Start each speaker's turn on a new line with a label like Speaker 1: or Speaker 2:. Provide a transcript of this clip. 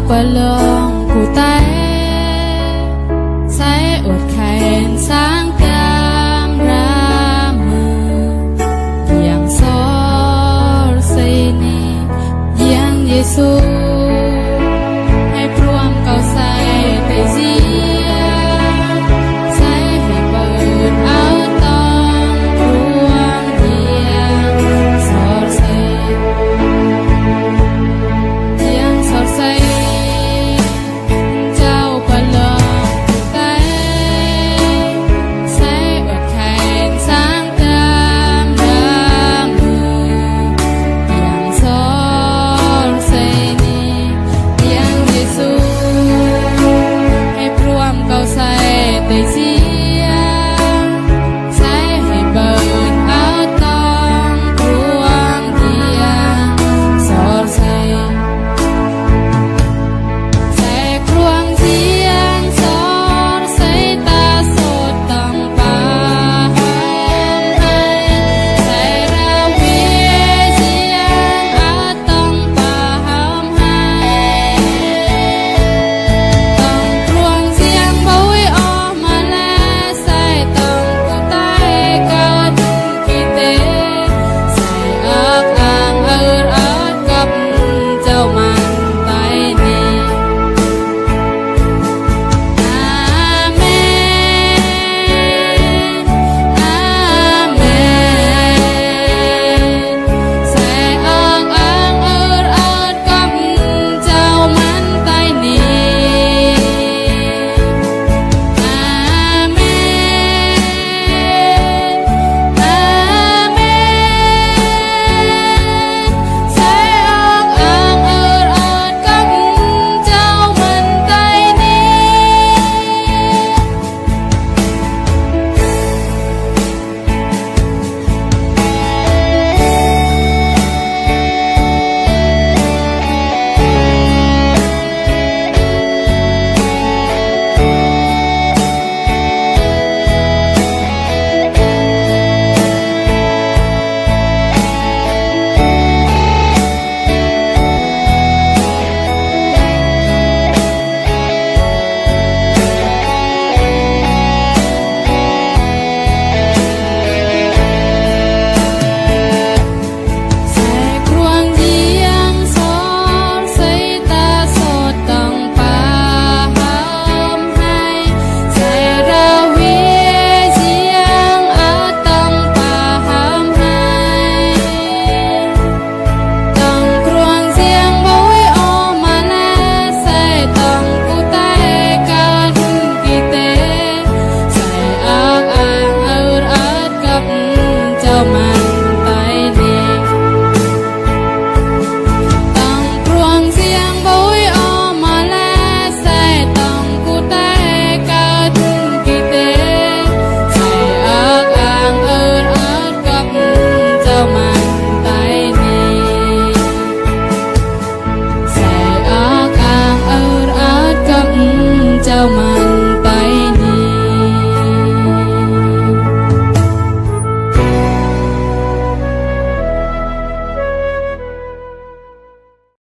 Speaker 1: bà lòng của tay sẽ ướt khen sáng cam ra mơ yang sol say ni yang Giêsu hãy pruam cầu say tay zia sẽ hãy bật áo tông pruam yang sol say trao bà lòng của tay sẽ ướt khen sáng cam ra mơ yang sol say ni yang Giêsu hãy pruam cầu say tay zia